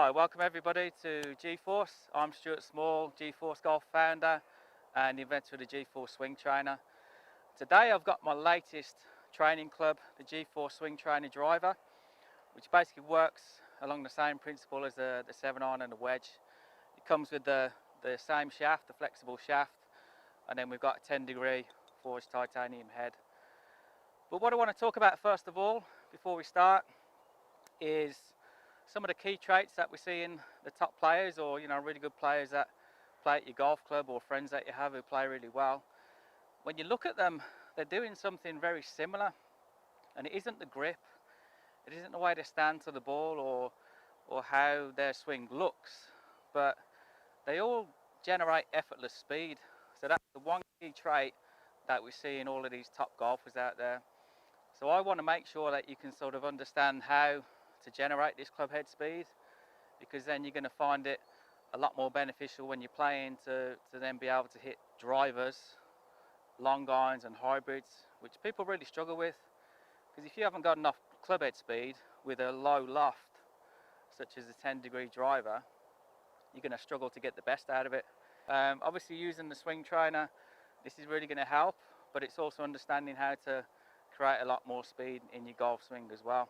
Hi, welcome everybody to GForce. I'm Stuart Small, GForce Golf founder and inventor of the GForce Swing Trainer. Today I've got my latest training club, the GForce Swing Trainer Driver, which basically works along the same principle as the 7-iron and the wedge. It comes with the same shaft, the flexible shaft, and then we've got a 10-degree forged titanium head. But what I want to talk about first of all, before we start, is some of the key traits that we see in the top players, or really good players that play at your golf club, or friends that you have who play really well. When you look at them, they're doing something very similar, and it isn't the grip, it isn't the way they stand to the ball, or how their swing looks, but they all generate effortless speed. So that's the one key trait that we see in all of these top golfers out there. So I want to make sure that you can sort of understand how to generate this club head speed, because then you're going to find it a lot more beneficial when you're playing to then be able to hit drivers, long irons and hybrids, which people really struggle with, because if you haven't got enough club head speed with a low loft such as a 10-degree driver, you're going to struggle to get the best out of it. Obviously using the swing trainer, this is really going to help, but it's also understanding how to create a lot more speed in your golf swing as well.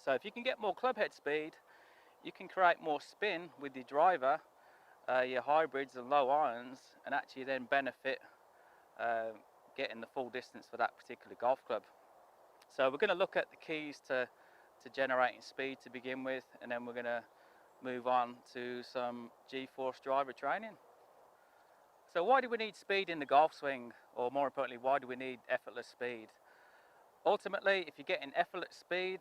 So if you can get more club head speed, you can create more spin with your driver, your hybrids and low irons, and actually then benefit getting the full distance for that particular golf club. So we're going to look at the keys to generating speed to begin with, and then we're going to move on to some GForce driver training. So why do we need speed in the golf swing, or more importantly, why do we need effortless speed? Ultimately, if you're getting effortless speed,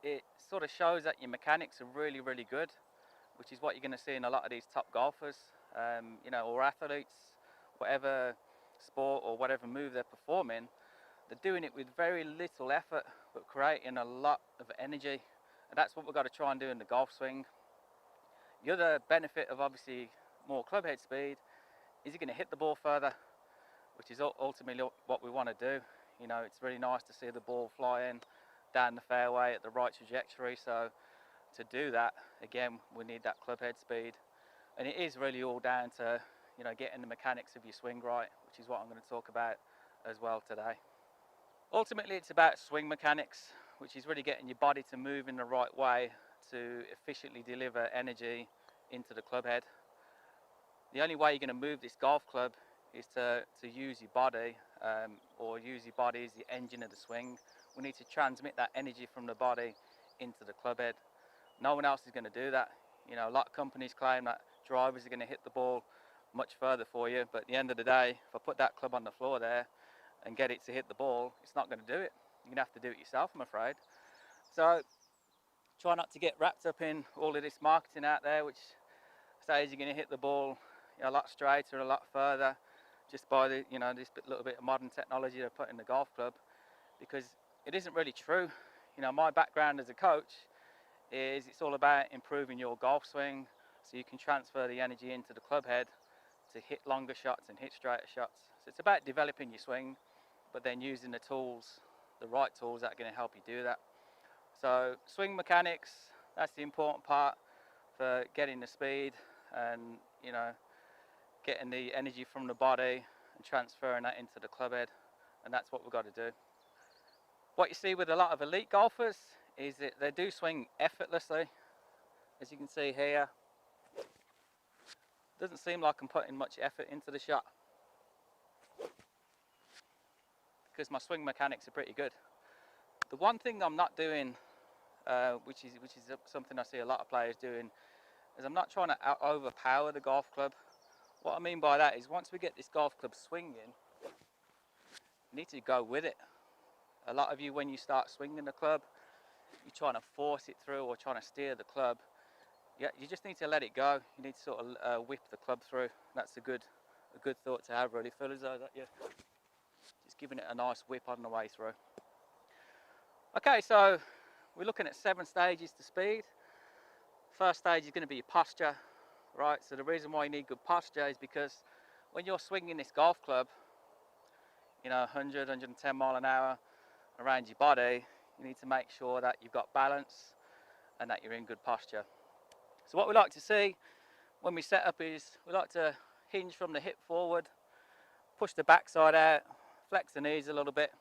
it sort of shows that your mechanics are really, really good, which is what you're going to see in a lot of these top golfers, or athletes, whatever sport or whatever move they're performing. They're doing it with very little effort, but creating a lot of energy, and that's what we've got to try and do in the golf swing. The other benefit of obviously more club head speed is you're going to hit the ball further, which is ultimately what we want to do. It's really nice to see the ball flying down the fairway at the right trajectory. So to do that, again, we need that club head speed, and it is really all down to getting the mechanics of your swing right, which is what I'm going to talk about as well today. Ultimately, it's about swing mechanics, which is really getting your body to move in the right way to efficiently deliver energy into the club head. The only way you're going to move this golf club is to use your body, or use your body as the engine of the swing. We need to transmit that energy from the body into the club head. No one else is going to do that. A lot of companies claim that drivers are going to hit the ball much further for you, but at the end of the day, if I put that club on the floor there and get it to hit the ball, it's not going to do it. You're going to have to do it yourself, I'm afraid. So try not to get wrapped up in all of this marketing out there, which says you're going to hit the ball a lot straighter, a lot further, just by this little bit of modern technology they put in the golf club, because it isn't really true. My background as a coach is it's all about improving your golf swing so you can transfer the energy into the club head to hit longer shots and hit straighter shots. So it's about developing your swing, but then using the tools, the right tools that are going to help you do that. So swing mechanics, that's the important part for getting the speed and getting the energy from the body and transferring that into the club head, and that's what we've got to do. What you see with a lot of elite golfers is that they do swing effortlessly. As you can see here, doesn't seem like I'm putting much effort into the shot, because my swing mechanics are pretty good. The one thing I'm not doing, which is something I see a lot of players doing, is I'm not trying to overpower the golf club. What I mean by that is, once we get this golf club swinging, you need to go with it. A lot of you, when you start swinging the club, you're trying to force it through or trying to steer the club. Yeah, you just need to let it go. You need to sort of whip the club through. That's a good thought to have, really. Feel as though that you're just giving it a nice whip on the way through. Okay, so we're looking at 7 stages to speed. First stage is going to be your posture, right? So the reason why you need good posture is because when you're swinging this golf club, 100, 110 mile an hour around your body, you need to make sure that you've got balance and that you're in good posture. So what we like to see when we set up is we like to hinge from the hip forward, push the backside out, flex the knees a little bit,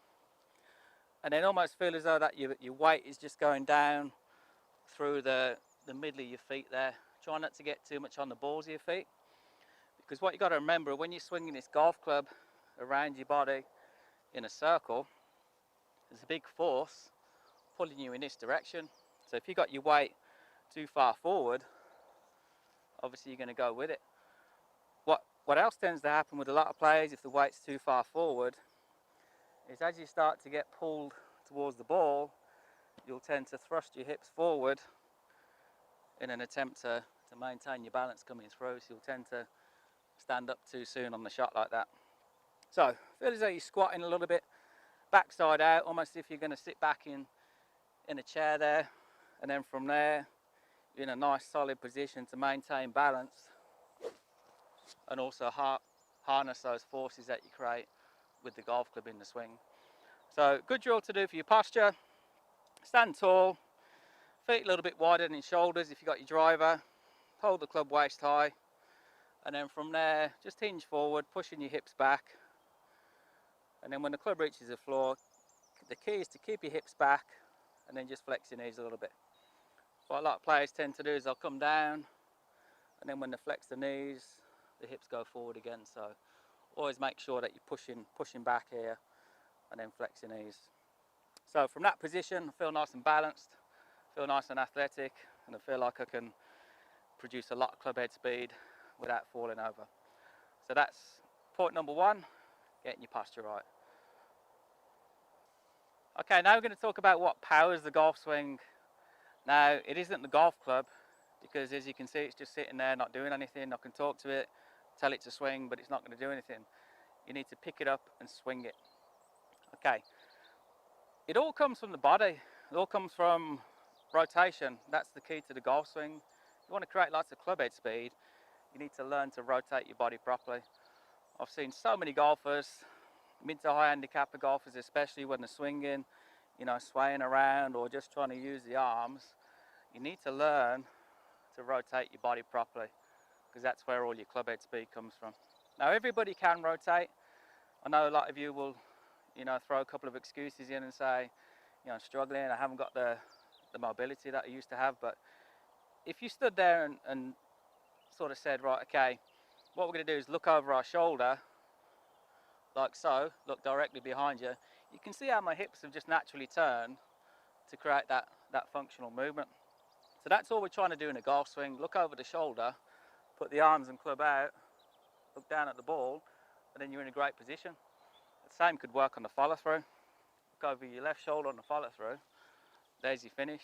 and then almost feel as though that your weight is just going down through the middle of your feet there. Try not to get too much on the balls of your feet, because what you got to remember when you're swinging this golf club around your body in a circle, there's a big force pulling you in this direction. So if you got your weight too far forward, obviously you're going to go with it. What else tends to happen with a lot of players if the weight's too far forward is as you start to get pulled towards the ball, you'll tend to thrust your hips forward in an attempt to maintain your balance coming through. So you'll tend to stand up too soon on the shot like that. So feel as though you're squatting a little bit, backside out, almost as if you're going to sit back in a chair there, and then from there you're in a nice solid position to maintain balance and also harness those forces that you create with the golf club in the swing. So good drill to do for your posture. Stand tall, feet a little bit wider than your shoulders if you've got your driver, hold the club waist high, and then from there just hinge forward, pushing your hips back, and then when the club reaches the floor, the key is to keep your hips back and then just flex your knees a little bit. What a lot of players tend to do is they'll come down, and then when they flex the knees, the hips go forward again. So always make sure that you're pushing back here and then flex your knees. So from that position, I feel nice and balanced, feel nice and athletic, and I feel like I can produce a lot of club head speed without falling over. So that's point number one, getting your posture right. Okay, now we're going to talk about what powers the golf swing. Now, it isn't the golf club, because as you can see, it's just sitting there not doing anything. I can talk to it, tell it to swing, but it's not going to do anything. You need to pick it up and swing it. Okay, it all comes from the body. It all comes from rotation. That's the key to the golf swing. If you want to create lots of club head speed, you need to learn to rotate your body properly. I've seen so many golfers, mid to high handicapper golfers especially, when they're swinging, you know, swaying around or just trying to use the arms. You need to learn to rotate your body properly, because that's where all your club head speed comes from. Now everybody can rotate. I know a lot of you will, you know, throw a couple of excuses in and say, you know, I'm struggling, I haven't got the mobility that I used to have. But if you stood there and sort of said, right, okay, what we're going to do is look over our shoulder, like so, look directly behind you, you can see how my hips have just naturally turned to create that functional movement. So that's all we're trying to do in a golf swing. Look over the shoulder, put the arms and club out, look down at the ball, and then you're in a great position. The same could work on the follow through. Look over your left shoulder on the follow through. There's your finish.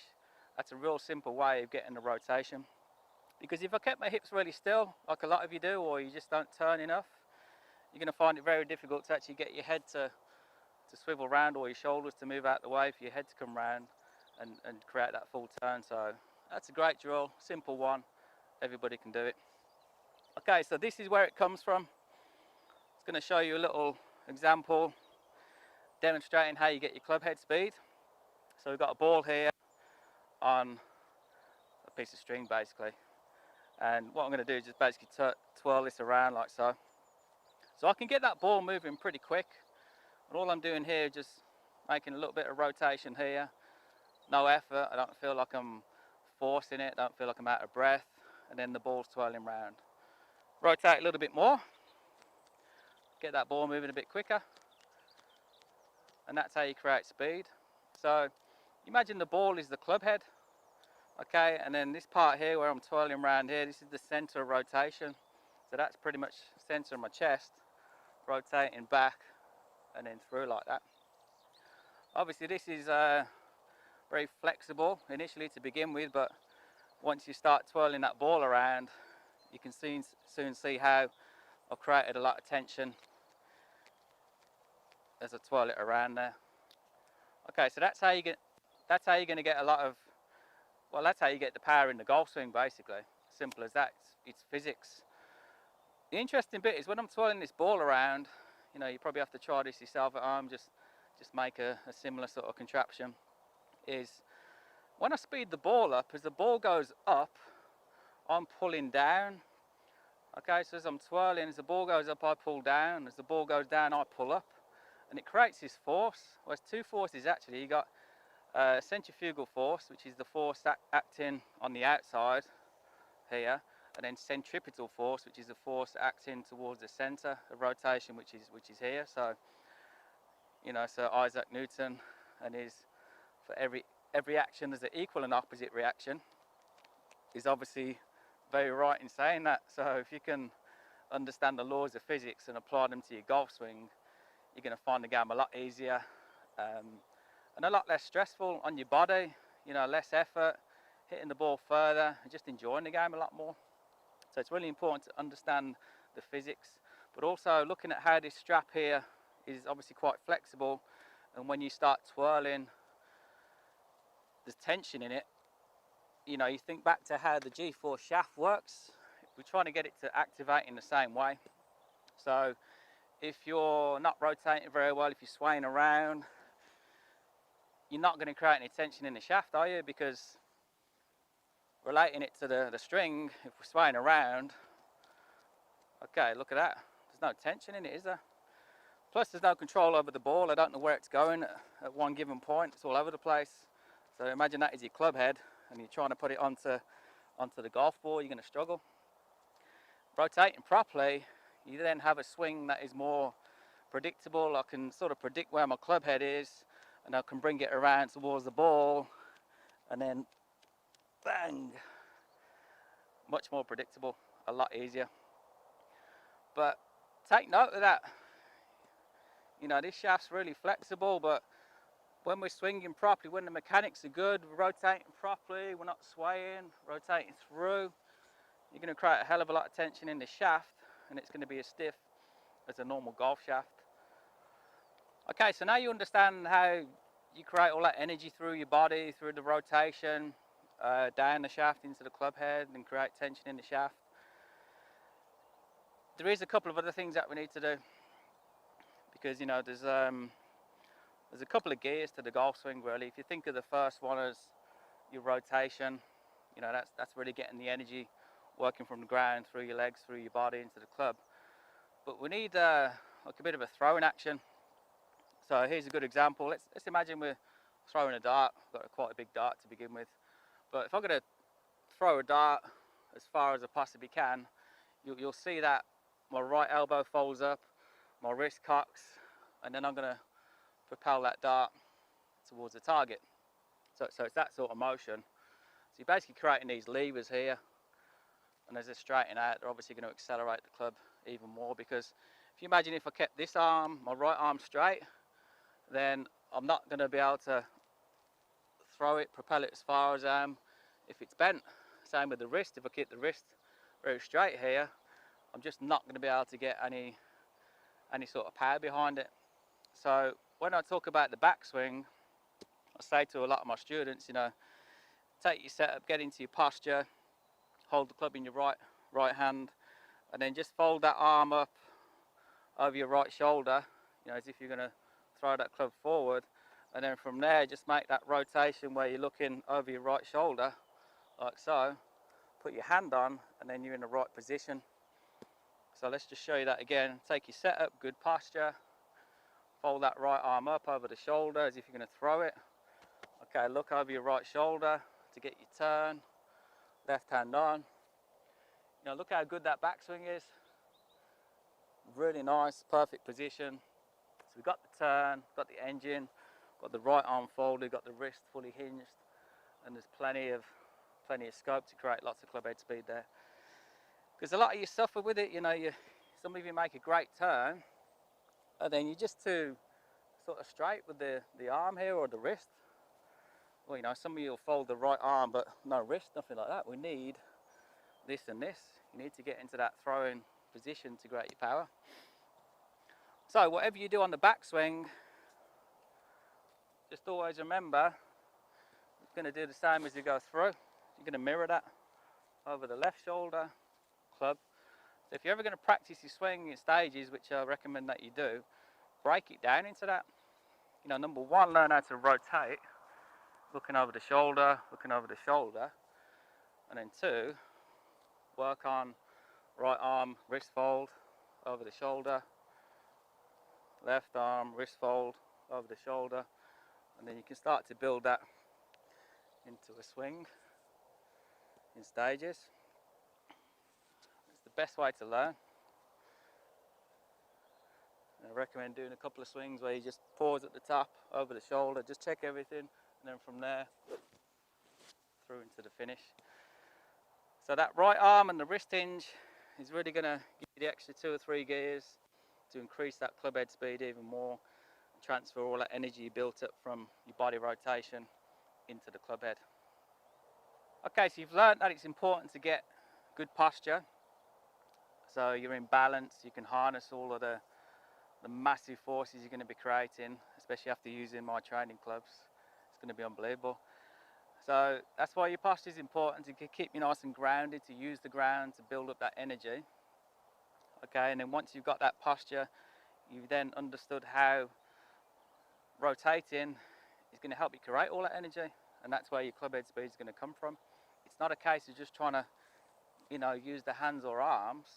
That's a real simple way of getting the rotation. Because if I kept my hips really still, like a lot of you do, or you just don't turn enough, you're going to find it very difficult to actually get your head to swivel round, or your shoulders to move out the way for your head to come round and create that full turn. So that's a great drill, simple one, everybody can do it. Okay, so this is where it comes from. It's going to show you a little example demonstrating how you get your club head speed. So we've got a ball here on a piece of string basically, and what I'm going to do is just basically twirl this around like so. So I can get that ball moving pretty quick, and all I'm doing here is just making a little bit of rotation here. No effort, I don't feel like I'm forcing it, I don't feel like I'm out of breath, and then the ball's twirling round. Rotate a little bit more, get that ball moving a bit quicker, and that's how you create speed. So imagine the ball is the club head, okay, and then this part here where I'm twirling around here, this is the center of rotation. So that's pretty much the center of my chest, rotating back and then through like that. Obviously this is very flexible initially to begin with, but once you start twirling that ball around, you can soon see how I've created a lot of tension as I twirl it around there. Okay, so that's how you're going to get a lot of, well, that's how you get the power in the golf swing basically. Simple as that. It's physics. The interesting bit is when I'm twirling this ball around, you know, you probably have to try this yourself at home, just make a similar sort of contraption, is when I speed the ball up, as the ball goes up, I'm pulling down. Okay, so as I'm twirling, as the ball goes up, I pull down. As the ball goes down, I pull up. And it creates this force. Well, there's two forces actually. You got centrifugal force, which is the force acting on the outside here, and then centripetal force, which is the force acting towards the center of rotation, which is here. So, you know, so Isaac Newton, and for every action there's an equal and opposite reaction. Is obviously very right in saying that. So if you can understand the laws of physics and apply them to your golf swing, you're going to find the game a lot easier and a lot less stressful on your body. You know, less effort, hitting the ball further, and just enjoying the game a lot more. So it's really important to understand the physics, but also looking at how this strap here is obviously quite flexible, and when you start twirling, there's tension in it. You know, you think back to how the GForce shaft works. We're trying to get it to activate in the same way. So if you're not rotating very well, if you're swaying around, you're not going to create any tension in the shaft, are you? Because relating it to the string, if we're swaying around, okay, look at that. There's no tension in it, is there? Plus there's no control over the ball. I don't know where it's going at one given point. It's all over the place. So imagine that is your club head and you're trying to put it onto the golf ball, you're going to struggle. Rotating properly, you then have a swing that is more predictable. I can sort of predict where my club head is, and I can bring it around towards the ball, and then bang, much more predictable, a lot easier. But take note of that. You know, this shaft's really flexible, but when we're swinging properly, when the mechanics are good, we're rotating properly, we're not swaying, rotating through, you're going to create a hell of a lot of tension in the shaft, and it's going to be as stiff as a normal golf shaft. Okay, so now you understand how you create all that energy through your body, through the rotation, down the shaft into the club head, and create tension in the shaft. There is a couple of other things that we need to do, because, you know, there's a couple of gears to the golf swing, really. If you think of the first one as your rotation, you know, that's really getting the energy working from the ground through your legs, through your body into the club. But we need like a bit of a throwing action. So here's a good example. Let's imagine we're throwing a dart. I've got quite a big dart to begin with. But if I'm going to throw a dart as far as I possibly can, you'll see that my right elbow folds up, my wrist cocks, and then I'm going to propel that dart towards the target. So it's that sort of motion. So you're basically creating these levers here, and as they're straightened out, they're obviously going to accelerate the club even more, because if you imagine if I kept this arm, my right arm straight, then I'm not going to be able to throw it, propel it as far as I am if it's bent. Same with the wrist. If I keep the wrist very straight here, I'm just not going to be able to get any sort of power behind it. So when I talk about the backswing, I say to a lot of my students, you know, take your setup, get into your posture, hold the club in your right hand, and then just fold that arm up over your right shoulder, you know, as if you're going to throw that club forward, and then from there just make that rotation where you're looking over your right shoulder, like so. Put your hand on, and then you're in the right position. So let's just show you that again. Take your setup, good posture, fold that right arm up over the shoulder as if you're going to throw it. Okay, look over your right shoulder to get your turn, left hand on. You know, look how good that backswing is. Really nice, perfect position. So we've got the turn, got the engine, got the right arm folded, got the wrist fully hinged, and there's plenty of scope to create lots of club head speed there. Because a lot of you suffer with it, you know, some of you make a great turn, and then you're just too sort of straight with the arm here or the wrist. Well, you know, some of you will fold the right arm but no wrist, nothing like that. We need this and this. You need to get into that throwing position to create your power. So whatever you do on the backswing, just always remember, you're going to do the same as you go through. You're going to mirror that over the left shoulder, club. So if you're ever going to practice your swing in stages, which I recommend that you do, break it down into that. You know, number one, learn how to rotate, looking over the shoulder, and then two, work on right arm, wrist fold, over the shoulder, left arm, wrist fold, over the shoulder, and then you can start to build that into a swing in stages. It's the best way to learn. I recommend doing a couple of swings where you just pause at the top, over the shoulder, just check everything, and then from there through into the finish. So that right arm and the wrist hinge is really going to give you the extra 2 or 3 gears to increase that club head speed even more, and transfer all that energy you built up from your body rotation into the club head. Okay, so you've learned that it's important to get good posture, so you're in balance, you can harness all of the massive forces you're going to be creating, especially after using my training clubs. It's going to be unbelievable. So that's why your posture is important, to keep you nice and grounded, to use the ground to build up that energy. Okay, and then once you've got that posture, you've then understood how rotating is going to help you create all that energy, and that's where your club head speed is going to come from. It's not a case of just trying to, use the hands or arms.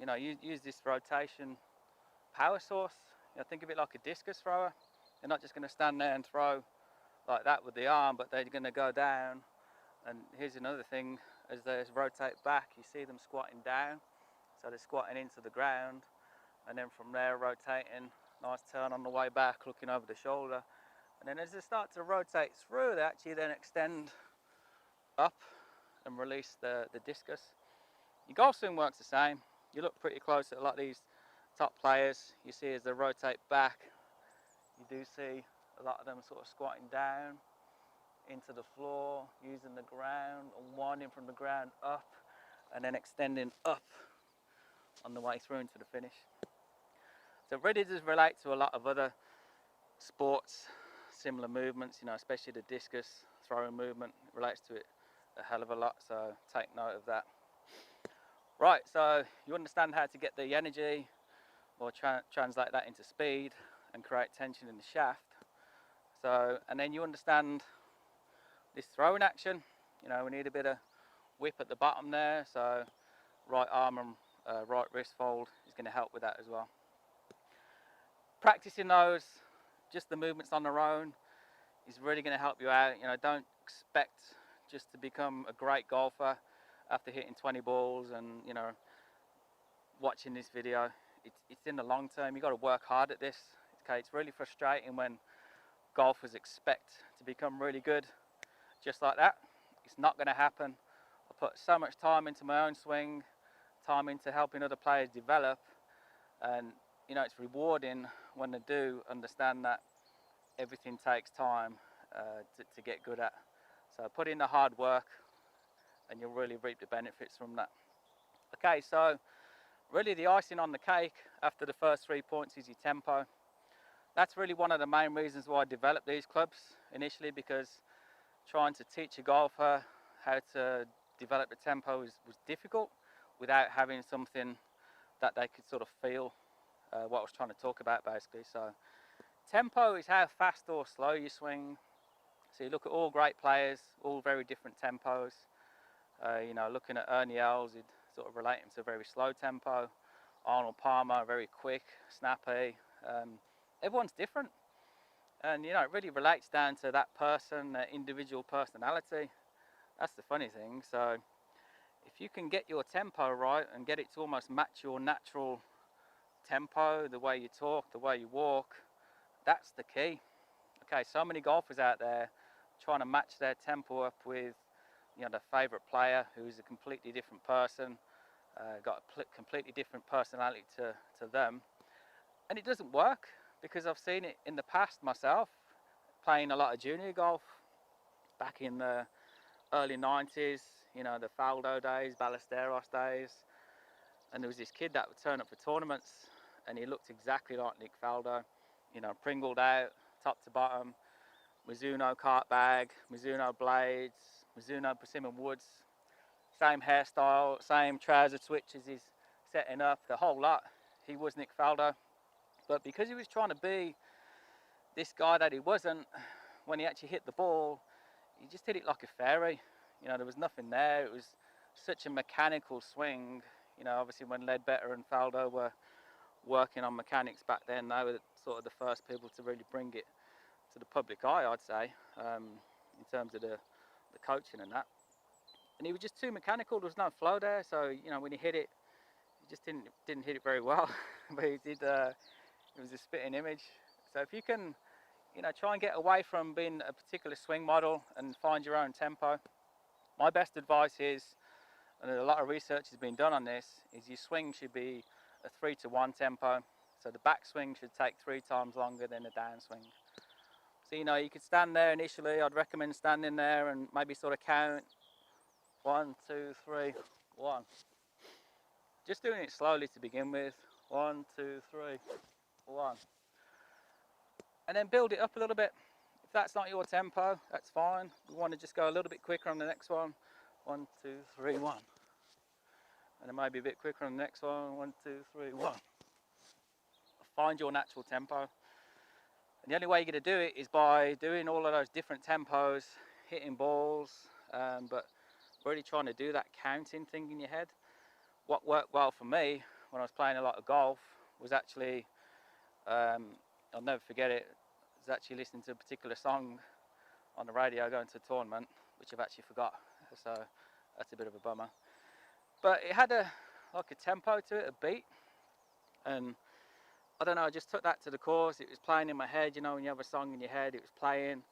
Use this rotation power source. Think of it like a discus thrower. They're not just going to stand there and throw like that with the arm, but they're going to go down. And here's another thing: as they rotate back, you see them squatting down, so they're squatting into the ground, and then from there rotating, nice turn on the way back, looking over the shoulder, and then as they start to rotate through, they actually then extend up and release the discus. Your golf swing works the same. You look pretty close at a lot of these top players, you see as they rotate back, you do see a lot of them sort of squatting down into the floor, using the ground, unwinding from the ground up, and then extending up on the way through into the finish. So it really does relate to a lot of other sports, similar movements, especially the discus throwing movement. It relates to it a hell of a lot, so take note of that. Right, so you understand how to get the energy or translate that into speed and create tension in the shaft. So, and then you understand this throwing action. We need a bit of whip at the bottom there, so right arm and right wrist fold is going to help with that as well. Practicing those, just the movements on their own, is really going to help you out. Don't expect just to become a great golfer after hitting 20 balls and watching this video. It's in the long term. You've got to work hard at this. Okay, it's really frustrating when golfers expect to become really good just like that. It's not going to happen. I put so much time into my own swing, time into helping other players develop, and it's rewarding when they do understand that everything takes time to get good at. So put in the hard work and you'll really reap the benefits from that. Okay, so really the icing on the cake after the first 3 points is your tempo. That's really one of the main reasons why I developed these clubs initially, because trying to teach a golfer how to develop the tempo was difficult without having something that they could sort of feel what I was trying to talk about basically. So tempo is how fast or slow you swing. So you look at all great players, all very different tempos. Looking at Ernie Els, you'd sort of relate him to a very slow tempo. Arnold Palmer, very quick, snappy. Everyone's different. And it really relates down to that person, their individual personality. That's the funny thing. So if you can get your tempo right and get it to almost match your natural tempo, the way you talk, the way you walk, that's the key. Okay, so many golfers out there trying to match their tempo up with their favourite player who's a completely different person, got a completely different personality to them, and it doesn't work, because I've seen it in the past myself, playing a lot of junior golf back in the early 90s, the Faldo days, Ballesteros days, and there was this kid that would turn up for tournaments and he looked exactly like Nick Faldo, pringled out, top to bottom, Mizuno cart bag, Mizuno blades, Mizuno persimmon woods, same hairstyle, same trouser switches he's setting up, the whole lot. He was Nick Faldo, but because he was trying to be this guy that he wasn't, when he actually hit the ball, he just hit it like a fairy. There was nothing there. It was such a mechanical swing. You know, obviously when Ledbetter and Faldo were working on mechanics back then, they were sort of the first people to really bring it to the public eye, I'd say, in terms of the coaching and that. And he was just too mechanical. There was no flow there, so you know when he hit it, he just didn't hit it very well. But he did. It was a spitting image. So if you can, you know, try and get away from being a particular swing model and find your own tempo. My best advice is, and a lot of research has been done on this, is your swing should be a 3-to-1 tempo. So the backswing should take 3 times longer than the downswing. So you know, you could stand there initially. I'd recommend standing there and maybe sort of count 1, 2, 3, 1. Just doing it slowly to begin with. 1, 2, 3, 1. And then build it up a little bit. If that's not your tempo, that's fine. We want to just go a little bit quicker on the next one. 1, 2, 3, 1. And then maybe a bit quicker on the next one. 1, 2, 3, 1. Find your natural tempo. And the only way you're going to do it is by doing all of those different tempos, hitting balls, but really trying to do that counting thing in your head. What worked well for me when I was playing a lot of golf was actually, I'll never forget it, was actually listening to a particular song on the radio going to a tournament, which I've actually forgot, so that's a bit of a bummer. But it had like a tempo to it, a beat, and I don't know, I just took that to the course. It was playing in my head, you know, when you have a song in your head, it was playing.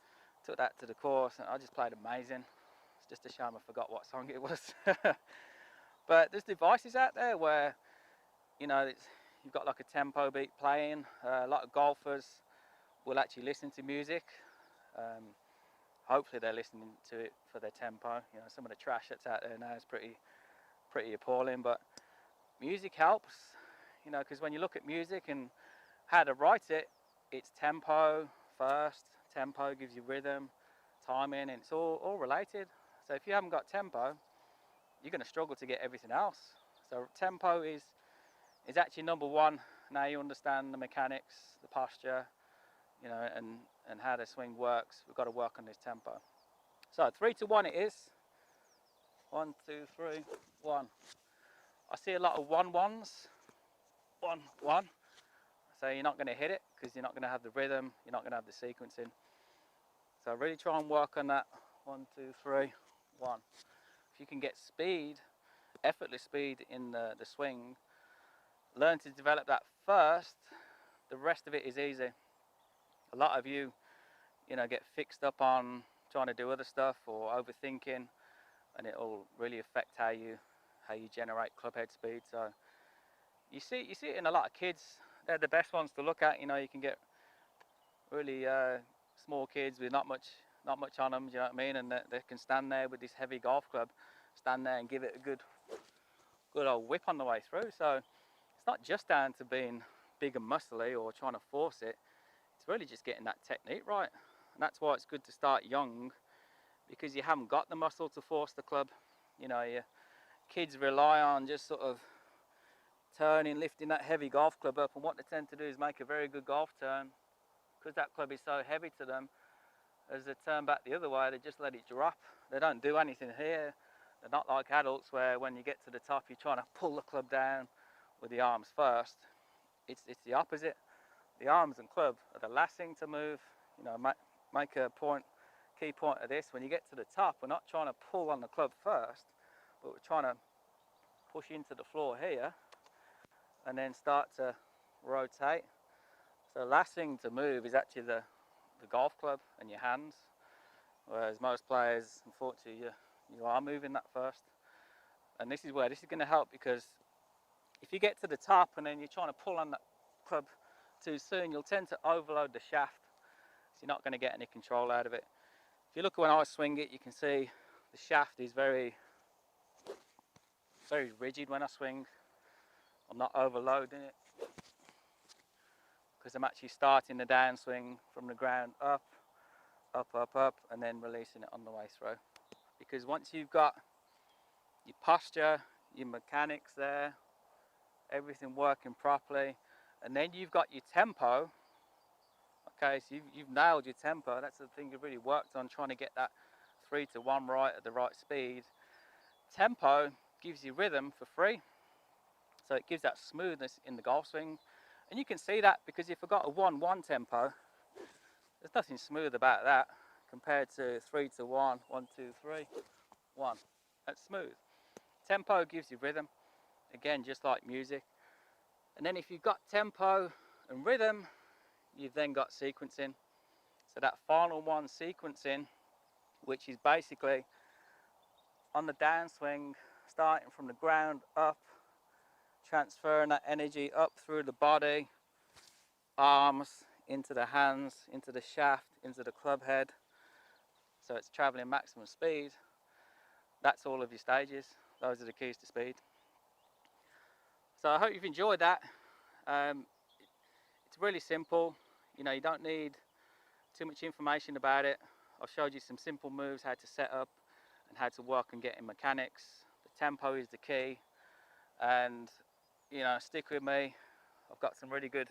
Took that to the course, and I just played amazing. It's just a shame I forgot what song it was. But there's devices out there where, you know, you've got like a tempo beat playing. A lot of golfers will actually listen to music. Hopefully they're listening to it for their tempo. You know, some of the trash that's out there now is pretty appalling, but music helps, you know, because when you look at music and how to write it, it's tempo first. Tempo gives you rhythm, timing, and it's all related. So if you haven't got tempo, you're going to struggle to get everything else. So tempo is actually number one. Now you understand the mechanics, the posture, you know, and how the swing works. We've got to work on this tempo. So 3-to-1 it is. 1, 2, 3, 1. I see a lot of 1-1s. 1, 1. So you're not going to hit it because you're not going to have the rhythm. You're not going to have the sequencing. So really try and work on that. 1, 2, 3, 1. If you can get speed, effortless speed in the swing, learn to develop that first. The rest of it is easy. A lot of you know, get fixed up on trying to do other stuff or overthinking, and it'll really affect how you generate clubhead speed. So you see it in a lot of kids. They're the best ones to look at. You know, you can get really small kids with not much on them. Do you know what I mean? And they can stand there with this heavy golf club, stand there and give it a good old whip on the way through. So it's not just down to being big and muscly or trying to force it. It's really just getting that technique right. And that's why it's good to start young, because you haven't got the muscle to force the club. You know, your kids rely on just sort of turning, lifting that heavy golf club up, and what they tend to do is make a very good golf turn. Because that club is so heavy to them, as they turn back the other way, they just let it drop. They don't do anything here. They're not like adults where when you get to the top, you're trying to pull the club down with the arms first. It's the opposite. The arms and club are the last thing to move. You know, make a key point of this. When you get to the top, we're not trying to pull on the club first, but we're trying to push into the floor here and then start to rotate. So the last thing to move is actually the golf club and your hands, whereas most players, unfortunately, you are moving that first. And this is where this is going to help, because if you get to the top and then you're trying to pull on that club too soon, you'll tend to overload the shaft, so you're not going to get any control out of it. If you look when I swing it, you can see the shaft is very rigid when I swing. I'm not overloading it, because I'm actually starting the downswing from the ground up, and then releasing it on the way through. Because once you've got your posture, your mechanics there, everything working properly, and then you've got your tempo, okay, so you've nailed your tempo. That's the thing you've really worked on, trying to get that 3-to-1 right at the right speed. Tempo gives you rhythm for free, so it gives that smoothness in the golf swing. And you can see that because if I've got a 1-1 tempo, there's nothing smooth about that compared to 3-1, 1-2-3, 1. That's smooth. Tempo gives you rhythm, again, just like music. And then if you've got tempo and rhythm, you've then got sequencing. So that final one, sequencing, which is basically on the downswing, starting from the ground up, transferring that energy up through the body, arms, into the hands, into the shaft, into the club head. So it's traveling maximum speed. That's all of your stages. Those are the keys to speed. So I hope you've enjoyed that. It's really simple. You know, you don't need too much information about it. I've showed you some simple moves, how to set up and how to work and get in mechanics. The tempo is the key, and you know, stick with me. I've got some really good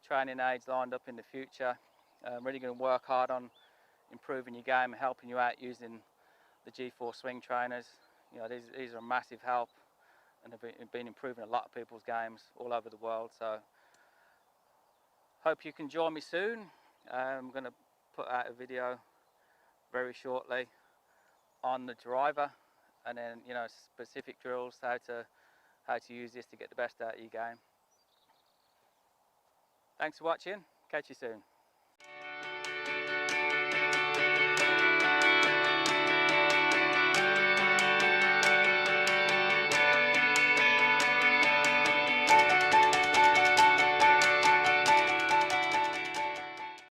training aids lined up in the future. I'm really going to work hard on improving your game and helping you out using the GForce swing trainers. You know, these are a massive help, and have been improving a lot of people's games all over the world. So hope you can join me soon. I'm going to put out a video very shortly on the driver, and then, you know, specific drills, how to use this to get the best out of your game. Thanks for watching. Catch you soon.